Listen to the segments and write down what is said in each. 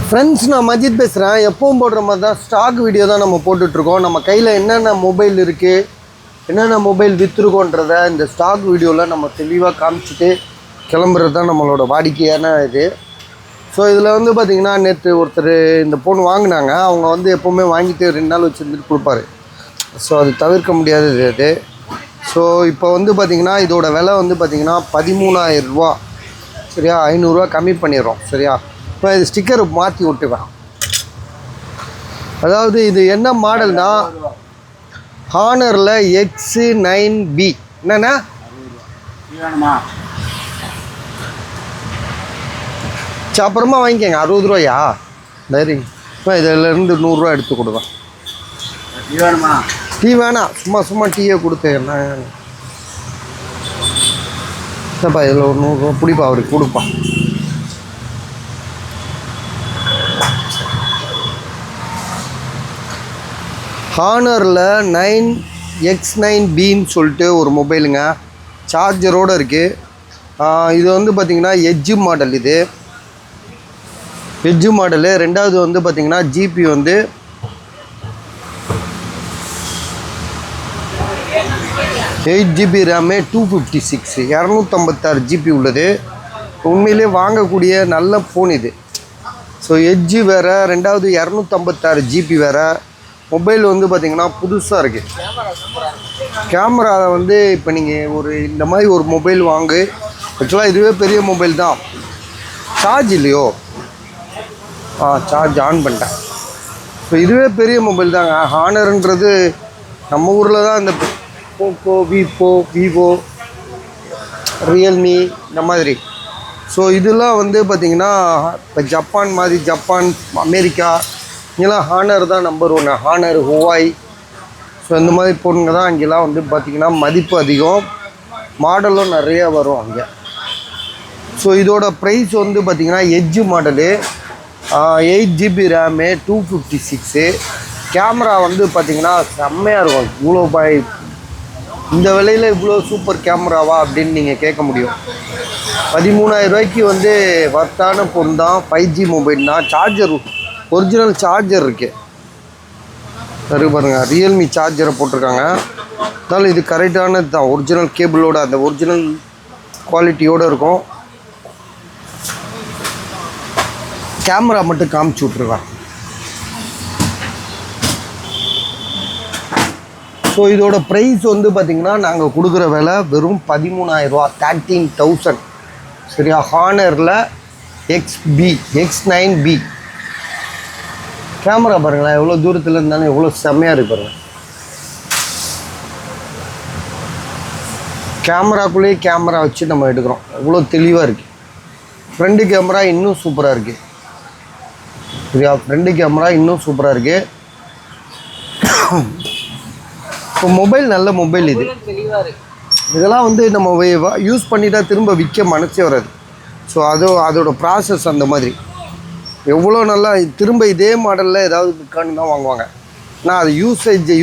Friends, நான் மஜித் பேசுகிறேன். எப்பவும் போடுற மாதிரி தான் ஸ்டாக் வீடியோ தான் நம்ம போட்டுட்ருக்கோம். நம்ம கையில் என்னென்ன மொபைல் இருக்குது, என்னென்ன மொபைல் விற்றுருக்கோன்றதை இந்த ஸ்டாக் வீடியோவில் நம்ம தெளிவாக காமிச்சிட்டு கிளம்புறது தான் நம்மளோட வாடிக்கையான இது. ஸோ இதில் வந்து பார்த்திங்கன்னா, நேற்று ஒருத்தர் இந்த ஃபோன் வாங்கினாங்க. அவங்க வந்து எப்போவுமே வாங்கிட்டு 2 நாள் வச்சுருந்துட்டு கொடுப்பாரு. ஸோ அது தவிர்க்க முடியாதது அது. ஸோ இப்போ வந்து பார்த்திங்கன்னா, இதோட விலை வந்து பார்த்திங்கன்னா 13,000 ரூபா. சரியா, 500 ரூபா கம்மி பண்ணிடுறோம். சரியா, இப்போ இது ஸ்டிக்கர் மாற்றி விட்டுவேன். அதாவது இது என்ன மாடல்னா, ஹானரில் X9B. என்னண்ணா அப்புறமா வாங்கிக்கோங்க. 60 ரூபாயா? சரி, இப்போ இதிலேருந்து 100 ரூபா எடுத்து கொடுவேன். டீ வேணாம், சும்மா டீயை கொடுத்தேன். சரிப்பா, இதில் ஒரு 100 ரூபா பிடிப்பா, அவருக்கு கொடுப்பா. ஹானரில் 9X9Bன்னு சொல்லிட்டு ஒரு மொபைலுங்க, சார்ஜரோடு இருக்குது. இது வந்து பார்த்திங்கன்னா எட்ஜு மாடல். இது எட்ஜு மாடலு. ரெண்டாவது வந்து பார்த்திங்கன்னா ஜிபி வந்து 8GB ரேமு, 256, 256 ஜிபி உள்ளது. உண்மையிலே வாங்கக்கூடிய நல்ல ஃபோன் இது. ஸோ எட்ஜு வேறு, ரெண்டாவது 256 ஜிபி வேறு. மொபைல் வந்து பார்த்திங்கன்னா புதுசாக இருக்குது. கேமரா வந்து இப்போ நீங்கள் இந்த மாதிரி ஒரு மொபைல் வாங்கு. ஆக்சுவலாக இதுவே பெரிய மொபைல் தான். சார்ஜ் இல்லையோ? சார்ஜ் ஆன் பண்ணிட்டேன். ஸோ இதுவே பெரிய மொபைல் தாங்க. ஹானருன்றது நம்ம ஊரில் தான் இந்த போக்கோ, விவோ, ரியல்மி இந்த மாதிரி. ஸோ இதெல்லாம் வந்து பார்த்திங்கன்னா இப்போ ஜப்பான், அமெரிக்கா, இங்கெல்லாம் ஹானர் தான் நம்பர் 1. ஹானர், ஹுவாய், ஸோ இந்த மாதிரி பொருளுங்க தான் அங்கெல்லாம் வந்து பார்த்திங்கன்னா மதிப்பு அதிகம். மாடலும் நிறைய வரும் அங்கே. ஸோ இதோட ப்ரைஸ் வந்து பார்த்திங்கன்னா edge model, 8GB RAM, 256. Camera வந்து பார்த்திங்கன்னா செம்மையாக இருக்கும். இவ்வளோ இந்த விலையில் இவ்வளோ சூப்பர் கேமராவா அப்படின்னு நீங்கள் கேட்க முடியும். 13,000 ரூபாய்க்கு வந்து வர்த்தான பொருள் தான். 5G மொபைல் தான். சார்ஜர், ஒரிஜினல் சார்ஜர் இருக்குது. சரி பாருங்கள், ரியல்மி சார்ஜரை போட்டிருக்காங்க. அதனால் இது கரெக்டானது தான். ஒரிஜினல் கேபிளோட, அந்த ஒரிஜினல் குவாலிட்டியோடு இருக்கும். கேமரா மட்டும் காமிச்சு விட்ருவேன். ஸோ இதோட ப்ரைஸ் வந்து பார்த்திங்கன்னா, நாங்கள் கொடுக்குற விலை வெறும் 13,000 ரூபா, 13,000. சரியா, ஹானரில் X9B. கேமரா பாருங்களேன், எவ்வளோ தூரத்தில் இருந்தாலும் எவ்வளோ செம்மையாக இருக்கு பாருங்கள். கேமராக்குள்ளேயே கேமரா வச்சு நம்ம எடுக்கிறோம். எவ்வளோ தெளிவாக இருக்குது. ஃப்ரண்ட் கேமரா இன்னும் சூப்பராக இருக்குது. சரியா, ஃப்ரண்ட் கேமரா இன்னும் சூப்பராக இருக்குது. இப்போ மொபைல் நல்ல மொபைல் இது. இதெல்லாம் வந்து நம்ம யூஸ் பண்ணிட்டா திரும்ப விற்க மனசே வராது. ஸோ அதோட ப்ராசஸ் அந்த மாதிரி. எவ்வளோ நல்லா திரும்ப இதே மாடலில் ஏதாவது விற்கான்னு தான் வாங்குவாங்க. ஆனால் அது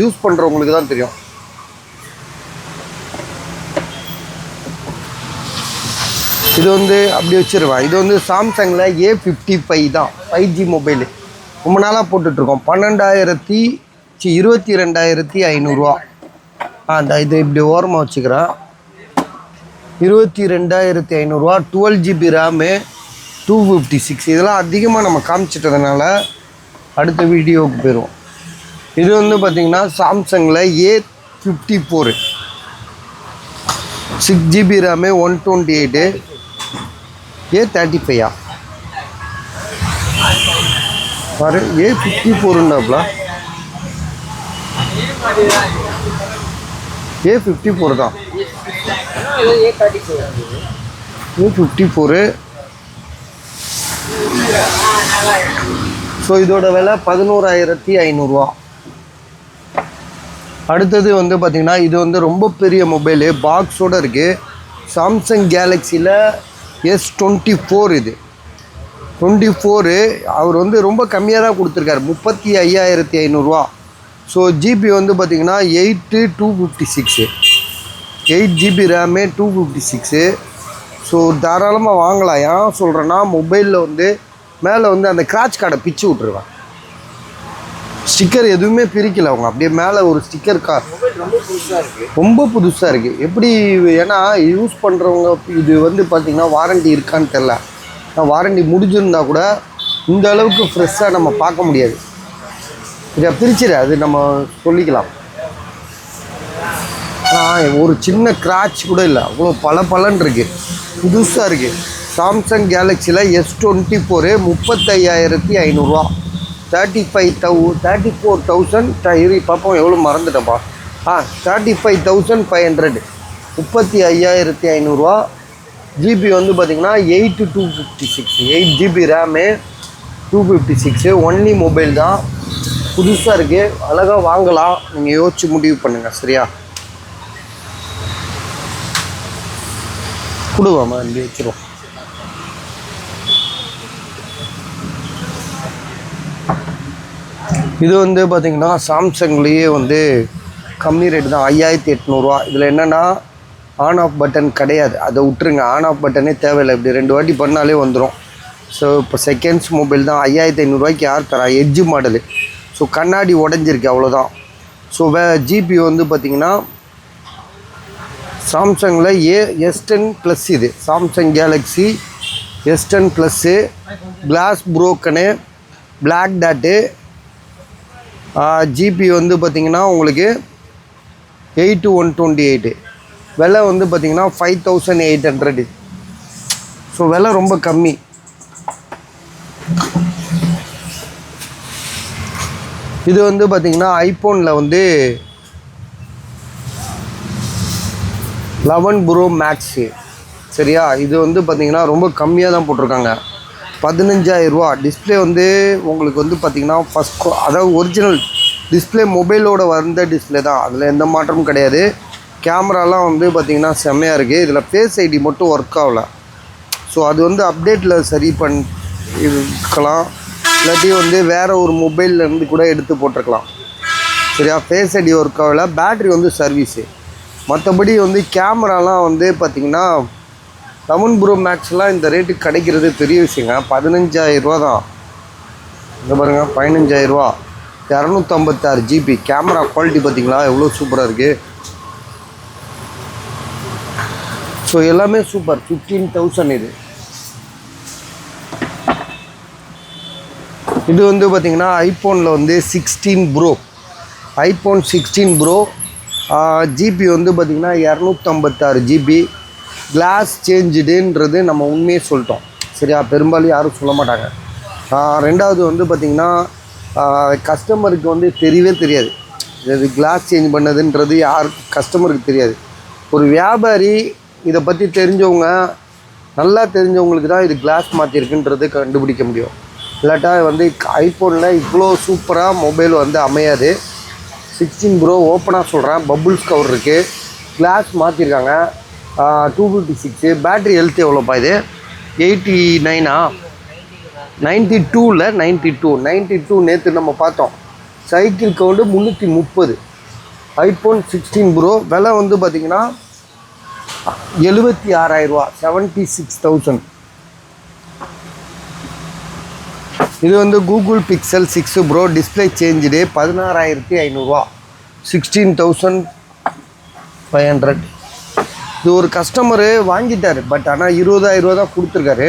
யூஸ் பண்ணுறவங்களுக்கு தான் தெரியும். இது வந்து அப்படி வச்சுருவேன். இது வந்து சாம்சங்கில் A55 தான், 5G மொபைலு. ரொம்ப நாளாக போட்டுட்ருக்கோம். 22,500 ரூபா. இது இப்படி ஓரமாக வச்சுக்கிறேன். 22,500 ரூபா. 12GB RAM, 256. இதெல்லாம் அதிகமாக நம்ம காமிச்சிட்டதுனால அடுத்த வீடியோவுக்கு போயிடுவோம். இது வந்து பார்த்திங்கன்னா சாம்சங்கில் A54, 6GB ரேமு, 128. A35 பாரு, A54ண்டாப்ல. A54 தான். A54. ஸோ இதோட விலை 11,500 ரூபா. அடுத்தது வந்து பார்த்திங்கன்னா, இது வந்து ரொம்ப பெரிய மொபைலு, பாக்ஸோடு இருக்குது. சாம்சங் கேலக்ஸியில் S24. இது 24. அவர் வந்து ரொம்ப கம்மியாக தான் கொடுத்துருக்காரு, 35,500 ரூபா. ஸோ ஜிபி வந்து பார்த்திங்கன்னா 8/256, 8GB ரேமு, 256. ஸோ தாராளமாக வாங்கலாம். ஏன் சொல்கிறேன்னா, மொபைலில் வந்து மேலே வந்து அந்த கிராச் கார்டை பிச்சு விட்ருவேன். ஸ்டிக்கர் எதுவுமே பிரிக்கல அவங்க, அப்படியே மேலே ஒரு ஸ்டிக்கர் ரொம்ப புதுசாக இருக்குது. எப்படி ஏன்னா யூஸ் பண்ணுறவங்க இது வந்து பார்த்திங்கன்னா வாரண்டி இருக்கான்னு தெரில. வாரண்டி முடிஞ்சிருந்தா கூட இந்த அளவுக்கு ஃப்ரெஷ்ஷாக நம்ம பார்க்க முடியாது. இதை பிரிச்சிட அது நம்ம சொல்லிக்கலாம். ஒரு சின்ன கிராச் கூட இல்லை, அவ்வளோ பலன்னு இருக்குது, புதுசாக இருக்குது. சாம்சங் கேலக்ஸியில் S24 35,500 34,000 பார்ப்போம் எவ்வளோ மறந்துட்டப்பா. 35,500 35,500. ஜிபி வந்து பார்த்திங்கன்னா 8/256 8GB ரேமு 256 ஒன்லி மொபைல் தான், புதுசாக இருக்குது, அழகாக வாங்கலாம். நீங்கள் யோசிச்சு முடிவு பண்ணுங்கள் சரியா. கொடுவாமா இங்கே வச்சுருவோம். இது வந்து பார்த்திங்கன்னா சாம்சங்லேயே வந்து கம்மி ரேட்டு தான், 5,800. இதில் என்னென்னா ஆன் ஆஃப் பட்டன் கிடையாது, அதை விட்டுருங்க. ஆன் ஆஃப் பட்டனே தேவையில்லை, இப்படி 2 வாட்டி பண்ணாலே வந்துடும். ஸோ இப்போ செகண்ட்ஸ் மொபைல் தான், 5,500 யார் தரா? Edge model. ஸோ கண்ணாடி உடஞ்சிருக்கு அவ்வளோதான். ஸோ ஜிபி வந்து பார்த்திங்கன்னா சாம்சங்கில் S10 ப்ளஸ், இது Samsung Galaxy S10 plus, glass broken, black dot. GB வந்து பார்த்திங்கன்னா உங்களுக்கு 8,128. விலை வந்து பார்த்திங்கன்னா 5,800. ஸோ விலை ரொம்ப கம்மி. இது வந்து பார்த்திங்கன்னா ஐஃபோனில் வந்து 11 ப்ரோ மேக்ஸு சரியா. இது வந்து பார்த்திங்கன்னா ரொம்ப கம்மியாக தான் போட்டிருக்காங்க, 15,000. டிஸ்பிளே வந்து உங்களுக்கு வந்து பார்த்திங்கன்னா அதாவது ஒரிஜினல் டிஸ்பிளே மொபைலோட வந்த டிஸ்பிளே தான், அதில் எந்த மாற்றமும் கிடையாது. கேமராலாம் வந்து பார்த்திங்கன்னா செம்மையாக இருக்குது. இதில் ஃபேஸ் ஐடி மட்டும் ஒர்க் ஆகலை. ஸோ அது வந்து அப்டேட்டில் சரி இருக்கலாம், இல்லாட்டி வந்து வேறு ஒரு மொபைல்லேருந்து கூட எடுத்து போட்டிருக்கலாம் சரியா. ஃபேஸ் ஐடி ஒர்க் ஆகலை, பேட்ரி வந்து சர்வீஸு. மற்றபடி வந்து கேமராலாம் வந்து பார்த்திங்கன்னா 11 ப்ரோ மேக்ஸ்லாம் இந்த ரேட்டுக்கு கிடைக்கிறது பெரிய விஷயங்க. 15,000 தான். இங்கே பாருங்கள், 15,000 256 ஜிபி. கேமரா குவாலிட்டி பார்த்திங்களா எவ்வளோ சூப்பராக இருக்குது. ஸோ எல்லாமே சூப்பர். 15,000 இது. இது வந்து பார்த்திங்கன்னா ஐஃபோனில் வந்து 16 ப்ரோ, ஐஃபோன் 16 ப்ரோ. ஜிபி வந்து பார்த்திங்கன்னா 256 ஜிபி. கிளாஸ் சேஞ்சுடுன்றது நம்ம உண்மையே சொல்லிட்டோம் சரியா, பெரும்பாலும் யாரும் சொல்ல மாட்டாங்க. ரெண்டாவது வந்து பார்த்திங்கன்னா கஸ்டமருக்கு வந்து தெரியவே தெரியாது இது கிளாஸ் சேஞ்ச் பண்ணதுன்றது, யாருக்கு கஸ்டமருக்கு தெரியாது. ஒரு வியாபாரி இதை பற்றி தெரிஞ்சவங்க, நல்லா தெரிஞ்சவங்களுக்கு தான் இது கிளாஸ் மாற்றிருக்குன்றது கண்டுபிடிக்க முடியும். இல்லாட்டா வந்து ஐஃபோனில் இவ்வளோ சூப்பராக மொபைல் வந்து அமையாது. 16 ப்ரோ ஓப்பனாக சொல்கிறேன், பபுள்ஸ் கவர் இருக்குது, கிளாஸ் மாற்றிருக்காங்க. 256. பேட்ரி ஹெல்த் எவ்வளோப்பா இது? 89 92 92 நேற்று நம்ம பார்த்தோம். Cycle count 330. IPhone 16 bro. விலை வந்து பார்த்திங்கன்னா 76,000 76,000. இது வந்து Google pixel 6 bro. Display changed 16,500 16,500. இது ஒரு கஸ்டமரு வாங்கிட்டார், பட் ஆனால் 20,000 தான் கொடுத்துருக்காரு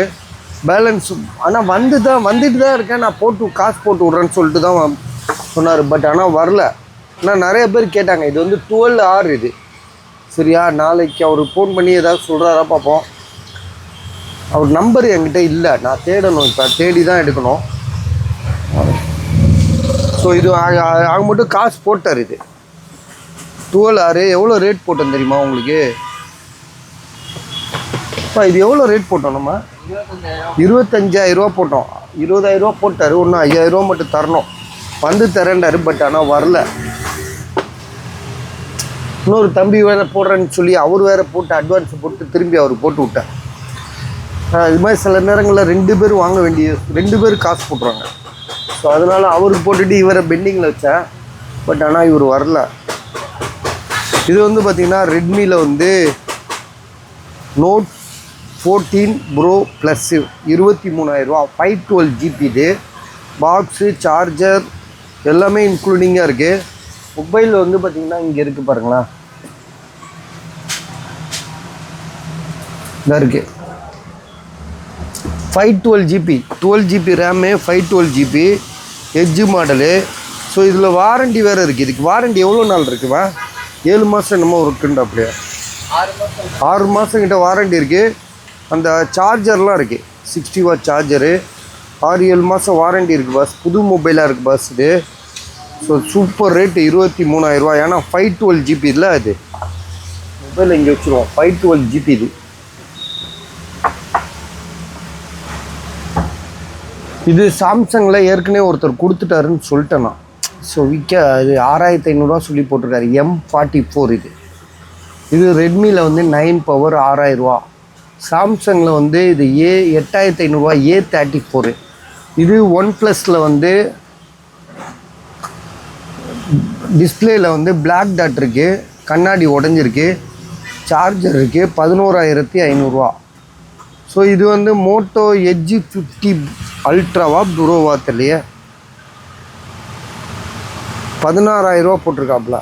பேலன்ஸ். ஆனால் வந்துட்டு தான் இருக்கேன், நான் காசு போட்டு விட்றேன்னு சொல்லிட்டு தான் சொன்னார். பட் ஆனால் வரல. ஆனால் நிறைய பேர் கேட்டாங்க. இது வந்து 12R இது சரியா. நாளைக்கு அவர் ஃபோன் பண்ணி ஏதாவது சொல்கிறாரா பார்ப்போம். அவர் நம்பர் என்கிட்ட இல்லை, நான் தேடணும், இப்போ தேடி தான் எடுக்கணும். ஸோ இது அவங்க மட்டும் காசு போட்டார். இது 12R எவ்வளோ ரேட் போட்டோம் தெரியுமா உங்களுக்கு? இது எவ்வளோ ரேட் போட்டோம்? நம்ம 25,000 போட்டோம். 20,000 போட்டார். ஒன்று 5,000 மட்டும் தரணும், வந்து தரேன்டாரு. பட் ஆனால் வரல. இன்னொரு தம்பி வேறு போடுறேன்னு சொல்லி அவர் வேறு போட்டு அட்வான்ஸ் போட்டு திரும்பி அவர் போட்டு விட்டார். இது மாதிரி சில நேரங்களில் 2 பேர் வாங்க வேண்டிய 2 பேர் காசு போட்டுருவாங்க. ஸோ அதனால் அவருக்கு போட்டுட்டு இவரை பெண்டிங்கில் வச்சேன். பட் ஆனால் இவர் வரல. இது வந்து பார்த்திங்கன்னா ரெட்மியில் வந்து Note 14 ப்ரோ ப்ளஸ்ஸு 23,000 512 ஜிபி இது. பாக்ஸு சார்ஜர் எல்லாமே இன்க்ளூடிங்காக இருக்குது. மொபைல் வந்து பார்த்திங்கன்னா இங்கே இருக்குது பாருங்களேன், இதாக இருக்குது 512 GB 12 GB RAM 512 GB edge model. So இதில் வாரண்டி வேறு இருக்குது. இதுக்கு வாரண்டி எவ்வளோ நாள் இருக்குவா? 7 மாதம் என்னமோ இருக்குண்டா, அப்படியே 6 மாதம் கிட்ட வாரண்டி இருக்குது. அந்த சார்ஜர்லாம் இருக்குது, 60 வாட் சார்ஜரு, 6-7 மாதம் வாரண்டி இருக்குது பாஸ். புது மொபைலாக இருக்குது பாஸ் இது. So super rate 23,000. ஏன்னா 512 ஜிபி இல்லை, அது மொபைல் இங்கே வச்சுருவோம். 512 ஜிபி இது. இது சாம்சங்கில் ஏற்கனவே ஒருத்தர் கொடுத்துட்டாருன்னு சொல்லிட்டேன் நான். ஸோ அது 6,500 சொல்லி போட்டிருக்காரு. M44 இது. இது ரெட்மியில் வந்து 9 பவர் 6,000. சாம்சங்கில் வந்து இது 8,500 A34. இது ஒன் ப்ளஸில் வந்து டிஸ்பிளேயில் வந்து பிளாக் டாட் இருக்குது, கண்ணாடி உடஞ்சிருக்கு, சார்ஜர் இருக்குது, 11,500. ஸோ இது வந்து மோட்டோ எட்ஜ் 50 அல்ட்ராவா ப்ரோவா தெரியலையே, 16,000 போட்டிருக்காப்புல.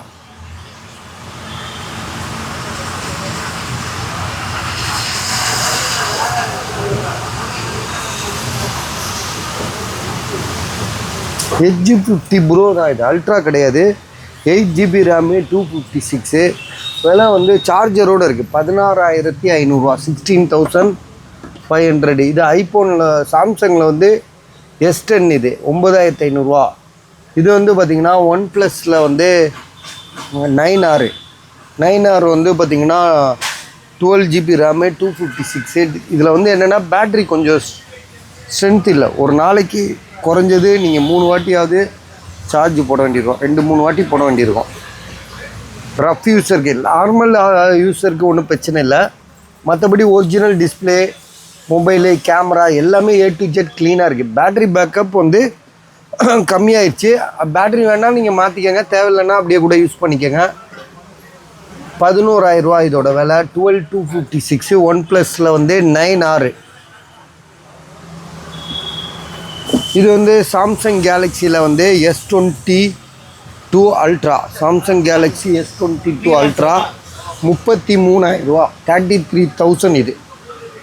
எட்ஜு 50 ப்ரோ தான் இது, அல்ட்ரா கிடையாது. 8 ஜிபி ரேமு 256. விலை வந்து சார்ஜரோடு இருக்குது 16,500, 16,500. இது ஐஃபோனில் சாம்சங்கில் வந்து S10 இது 9,500. இது வந்து பார்த்திங்கன்னா ஒன் ப்ளஸில் வந்து 9R வந்து பார்த்திங்கன்னா 12 ஜிபி ரேமு 256. இதில் வந்து என்னென்னா பேட்ரி கொஞ்சம் ஸ்ட்ரென்த் இல்லை. ஒரு நாளைக்கு குறைஞ்சது நீங்கள் 3 வாட்டியாவது சார்ஜ் போட வேண்டியிருக்கும், 2-3 வாட்டி போட வேண்டியிருக்கும். ரஃப் யூஸருக்கு, நார்மல் யூஸருக்கு ஒன்றும் பிரச்சனை இல்லை. மற்றபடி ஒரிஜினல் டிஸ்பிளே, மொபைலு, கேமரா எல்லாமே A to Z க்ளீனாக இருக்குது. பேட்ரி பேக்கப் வந்து கம்மியாயிடுச்சு. பேட்ரி வேணால் நீங்கள் மாற்றிக்கங்க, தேவையில்லைன்னா அப்படியே கூட யூஸ் பண்ணிக்கோங்க. 11,000 இதோட விலை. 12,256. ஒன் ப்ளஸில் வந்து 9R. இது வந்து சாம்சங் கேலக்ஸியில் வந்து S22 ultra. Samsung Galaxy S22 ultra 33,000, 33,000 இது.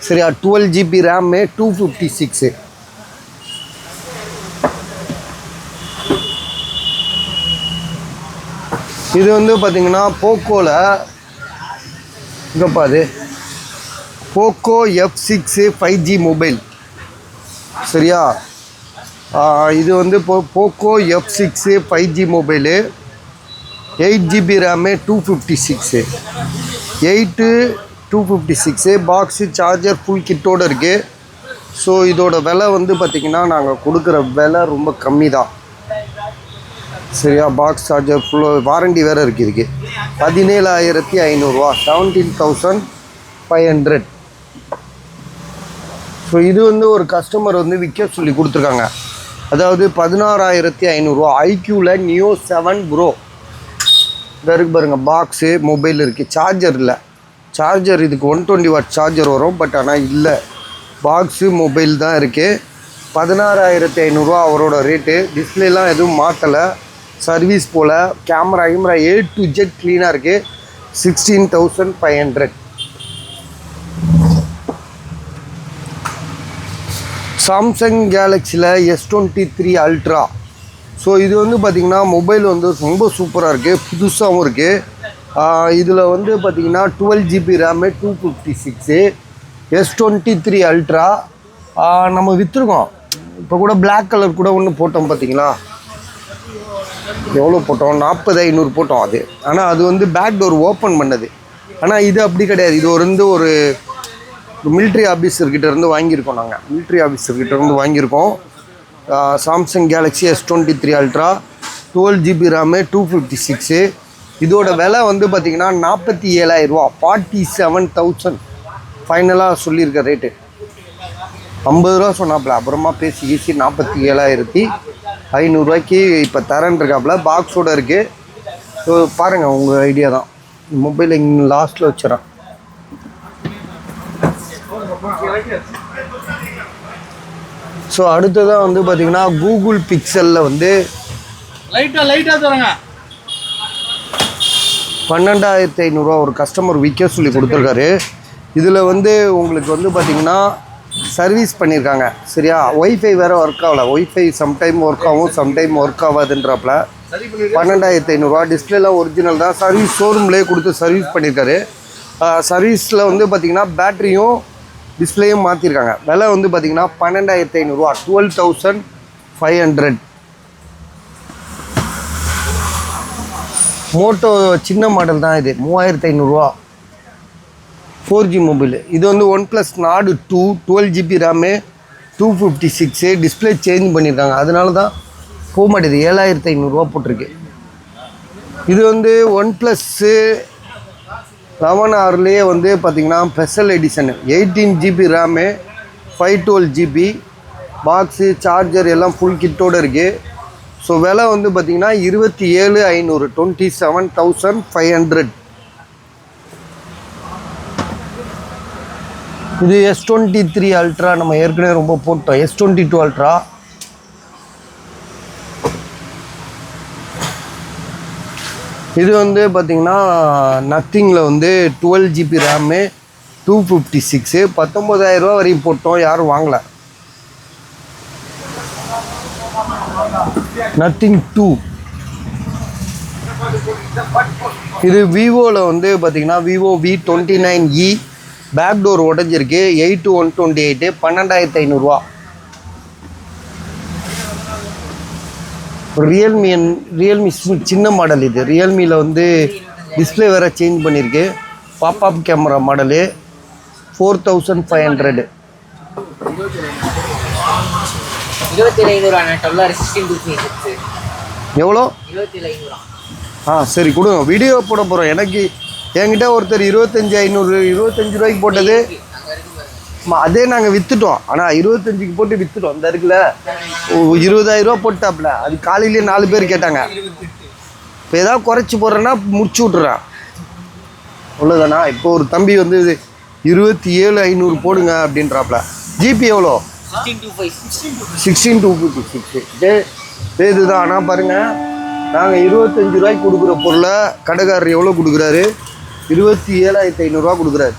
சரியா? 12 ஜிபி ரேமு 256. இது வந்து பார்த்திங்கன்னா போக்கோவில் இங்கேப்பா, அது போக்கோ F6 5G மொபைல். சரியா? இது வந்து Poco F6 5G mobile, 8 GB RAM 256. 256 box, charger, full கிட்டோடு இருக்குது. ஸோ இதோட விலை வந்து பார்த்திங்கன்னா நாங்கள் கொடுக்குற விலை ரொம்ப கம்மி தான். சரியா? பாக்ஸ், சார்ஜர், ஃபுல்லு வாரண்டி வேறு இருக்குது. இதுக்கு 17,500, 17,500. ஸோ இது வந்து ஒரு கஸ்டமர் வந்து விற்க சொல்லி கொடுத்துருக்காங்க. அதாவது 16,500. ஐக்யூவில் நியோ 7 ப்ரோ இதாக இருக்குது பாருங்கள். பாக்ஸு, மொபைல் இருக்குது, சார்ஜர் இல்லை. சார்ஜர் இதுக்கு 120 வாட் சார்ஜர் வரும், பட் ஆனால் இல்லை. பாக்ஸு, மொபைல் தான் இருக்குது. 16,500 அவரோட ரேட்டு. டிஸ்பிளேலாம் எதுவும் மாற்றலை, சர்வீஸ் போல். கேமரா A to Z க்ளீனாக இருக்குது. 16,500. Samsung கேலக்ஸியில் S23 ultra. ஸோ இது வந்து பார்த்திங்கன்னா மொபைல் வந்து ரொம்ப சூப்பராக இருக்குது, புதுசாகவும் இருக்குது. இதில் வந்து பார்த்திங்கன்னா 12 ஜிபி ரேமு 256. S23 அல்ட்ரா நம்ம விற்றுருக்கோம். இப்போ கூட பிளாக் கலர் கூட ஒன்று போட்டோம் பார்த்தீங்களா? எவ்வளோ போட்டோம்? 40,500 போட்டோம் அது. ஆனால் அது வந்து பேக் டோர் ஓப்பன் பண்ணது. ஆனால் இது அப்படி கிடையாது. இது ஒரு மிலிட்ரி ஆஃபீஸர்கிட்ட இருந்து வாங்கியிருக்கோம். நாங்கள் மிலிட்ரி ஆஃபீஸர்கிட்ட இருந்து வாங்கியிருக்கோம். Samsung Galaxy S23 ultra 12 GB RAM 256. இதோட விலை வந்து பார்த்திங்கன்னா 47,000, 47,000 ஃபைனலாக சொல்லியிருக்க ரேட்டு. 50 ரூபா சொன்னாப்புல, அப்புறமா பேசி 47,500 இப்போ தரேன்ருக்காப்புல. பாக்ஸோடு இருக்குது. ஸோ பாருங்கள், உங்கள் ஐடியா தான். மொபைல் இங்கே லாஸ்ட்டில் வச்சுறேன். ஸோ அடுத்ததாக வந்து பார்த்தீங்கன்னா கூகுள் பிக்சலில் வந்து லைட்டாக தரங்க 12,500 ஒரு கஸ்டமர் விற்க சொல்லி கொடுத்துருக்காரு. இதில் வந்து உங்களுக்கு வந்து பார்த்திங்கன்னா சர்வீஸ் பண்ணியிருக்காங்க. சரியா, ஒய்ஃபை வேறு ஒர்க் ஆகலை. ஒய்ஃபை சம்டைம் ஒர்க் ஆகும், சம்டைம் ஒர்க் ஆகாதுன்றப்பல 12,500. டிஸ்பிளேலாம் ஒரிஜினல் தான். சர்வீஸ் ஷோரூம்லேயே கொடுத்து சர்வீஸ் பண்ணியிருக்காரு. சர்வீஸில் வந்து பார்த்திங்கன்னா பேட்டரியும் டிஸ்பிளேயும் மாற்றிருக்காங்க. விலை வந்து பார்த்திங்கன்னா 12,500, 12,500. மோட்டோ சின்ன மாடல் தான் இது, 3,500. 4G mobile. இது வந்து OnePlus Nord 2, 12GB RAM, 256. Display change பண்ணியிருக்காங்க, அதனால தான் போக மாட்டேது. 7,500 போட்டிருக்கு. இது வந்து OnePlus 11Rலேயே வந்து பார்த்திங்கன்னா special edition, 18GB RAM, 512GB box, charger எல்லாம் ஃபுல் கிட்டோடு இருக்குது. ஸோ விலை வந்து பார்த்திங்கன்னா 27,500, 27,500. இது S23 அல்ட்ரா, நம்ம ஏற்கனவே ரொம்ப போட்டோம். S22 ultra. இது வந்து பார்த்திங்கன்னா நத்திங்கில் வந்து 12GB ரேமு, 256. 19,000 வரைக்கும் போட்டோம், யாரும் வாங்கலை. நத்திங் 2. இது விவோவில் வந்து பார்த்திங்கன்னா விவோ V29e, பேக் டோர் உடஞ்சிருக்கு. 8/128, 12,500. ரியல்மி சின்ன மாடல். இது ரியல்மியில் வந்து டிஸ்பிளே வேறு சேஞ்ச் பண்ணியிருக்கு. Pop-up camera model, 4,500. 27,500 எவ்வளோ? 27,500. சரி கொடுங்க, வீடியோ போட போகிறோம். என்கிட்ட ஒருத்தர் 25,500, 25 ரூபாய்க்கு போட்டது. அதே நாங்கள் விற்றுட்டோம். ஆனால் 25க்கு போட்டு விற்றுட்டோம். அந்த இருக்குல்ல 20,000 போட்டாப்புல. அது காலையிலேயே 4 பேர் கேட்டாங்க. இப்போ ஏதாவது குறைச்சி போடுறேன்னா முடிச்சு விட்றேன், அவ்வளோதானா. இப்போ ஒரு தம்பி வந்து 27,500 போடுங்க அப்படின்றாப்புல. ஜிபி எவ்வளோ? 16,256. இதுதான். ஆனால் பாருங்கள், நாங்கள் 25 ரூபாய்க்கு கொடுக்குற பொருளை கடைக்காரர் எவ்வளோ கொடுக்குறாரு? 27,500 கொடுக்குறாரு.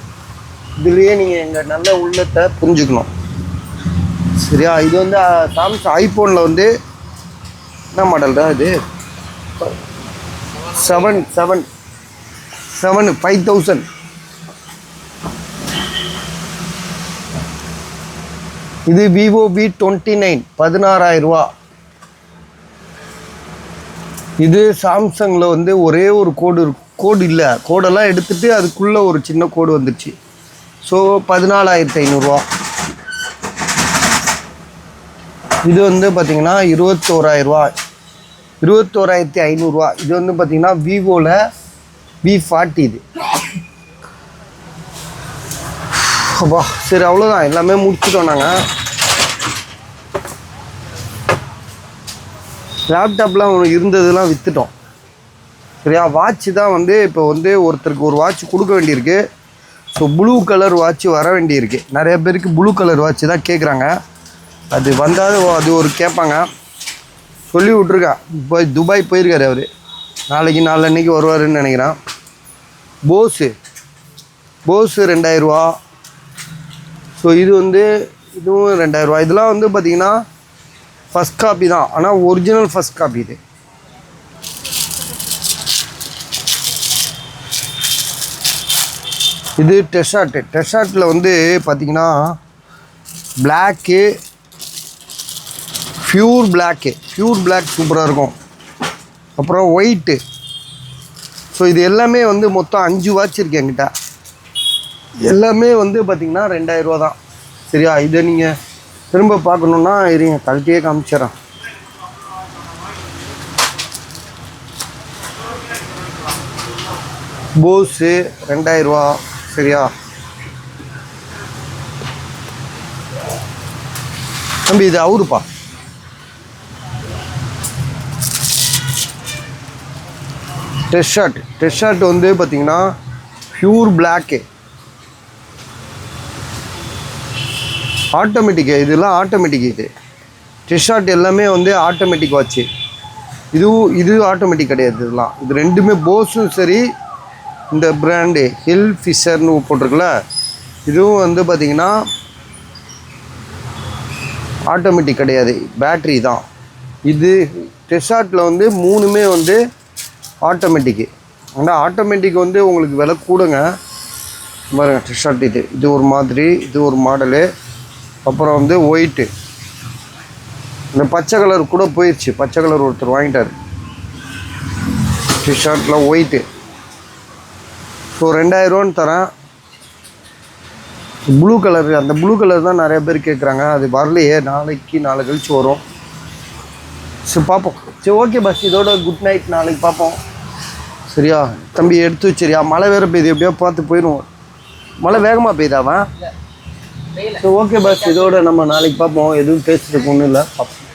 இதுலேயே நீங்கள் எங்கள் நல்ல உள்ளத்தை புரிஞ்சுக்கணும். சரியா, இது வந்து சாம்சங் ஐஃபோனில் வந்து என்ன மாடல் தான் இது? 5,000. இது விவோ V29, 16,000. இது சாம்சங்கில் வந்து ஒரே ஒரு கோடு இல்லை, கோடெல்லாம் எடுத்துகிட்டு அதுக்குள்ளே ஒரு சின்ன கோடு வந்துடுச்சு. ஸோ 14,500. இது வந்து பார்த்திங்கன்னா 21,000, 21,500. இது வந்து பார்த்திங்கன்னா விவோவில் V40. இது அப்பா சரி, அவ்வளோதான். எல்லாமே முடிச்சிட்டோம் நாங்கள். லேப்டாப்லாம் இருந்ததுலாம் விற்றுட்டோம். சரியா, வாட்ச் தான் வந்து இப்போ வந்து ஒருத்தருக்கு ஒரு வாட்ச் கொடுக்க வேண்டியிருக்கு. ஸோ ப்ளூ கலர் வாட்ச் வர வேண்டியிருக்கு. நிறைய பேருக்கு ப்ளூ கலர் வாட்ச் தான் கேட்குறாங்க. அது வந்தால் அது ஒரு கேட்பாங்க. சொல்லி விட்ருக்கேன். இப்போ துபாய் போயிருக்காரு அவர். நாளைக்கு வருவாருன்னு நினைக்கிறேன். போஸு 2,000. ஸோ இது வந்து இதுவும் 2,000. இதெல்லாம் வந்து பார்த்திங்கன்னா ஃபஸ்ட் காப்பி தான், ஆனால் ஒரிஜினல் ஃபஸ்ட் காப்பி. இது இது டெஷார்ட்டில் வந்து பார்த்திங்கன்னா பிளாக்கு, பியூர் பிளாக் சூப்பராக இருக்கும். அப்புறம் ஒயிட்டு. ஸோ இது எல்லாமே வந்து மொத்தம் 5 வாட்ச் இருக்குது என்கிட்ட. எல்லாமே வந்து பார்த்திங்கன்னா 2,000 தான். சரியா, இதை நீங்கள் திரும்ப பார்க்கணுன்னா இருங்க, கழட்டியே காமிச்சிடறேன். போஸு 2,000. சரியா தம்பி, இது அவருப்பா. டெஷார்ட் வந்து பார்த்திங்கன்னா பியூர் பிளாக்கு. ஆட்டோமேட்டிக்கு இதெல்லாம் ஆட்டோமேட்டிக். இது டிஷர்ட் எல்லாமே வந்து ஆட்டோமேட்டிக் வாட்ச்சு. இது ஆட்டோமேட்டிக் கிடையாது. இதெல்லாம் இது ரெண்டுமே போஸும் சரி, இந்த பிராண்டு ஹில் ஃபிஷர்னு போட்டிருக்குல்ல, இதுவும் வந்து பார்த்திங்கன்னா ஆட்டோமேட்டிக் கிடையாது, பேட்ரி தான். இது டிஷர்ட்டில் வந்து 3மே வந்து ஆட்டோமேட்டிக்கு. ஆனால் ஆட்டோமேட்டிக் வந்து உங்களுக்கு விலை கூடுங்க. பாருங்கள் டிஷர்ட் இது ஒரு மாதிரி, இது ஒரு மாடலு. அப்புறம் வந்து ஒயிட்டு, இந்த பச்சை கலர் கூட போயிடுச்சு. பச்சை கலர் ஒருத்தர் வாங்கிட்டார் டிஷர்ட்டில் ஒயிட்டு. ஸோ 2000 தரேன். ப்ளூ கலர், அந்த ப்ளூ கலர் தான் நிறைய பேர் கேட்குறாங்க. அது வரலையே, நாளை கழிச்சு வரும். சரி பார்ப்போம். சரி ஓகே பஸ், இதோட குட் நைட். நாளைக்கு பார்ப்போம் சரியா? தம்பி எடுத்து வச்சிரியா? மழை வேறு பெய்யுது, எப்படியோ பார்த்து போயிடுவோம். மழை வேகமாக பெய்தாவா? சரி ஓகே பஸ், இதோட நம்ம நாளைக்கு பார்ப்போம். எதுவும் பேசுறதுக்கு ஒன்றும் இல்லை, பார்ப்போம்.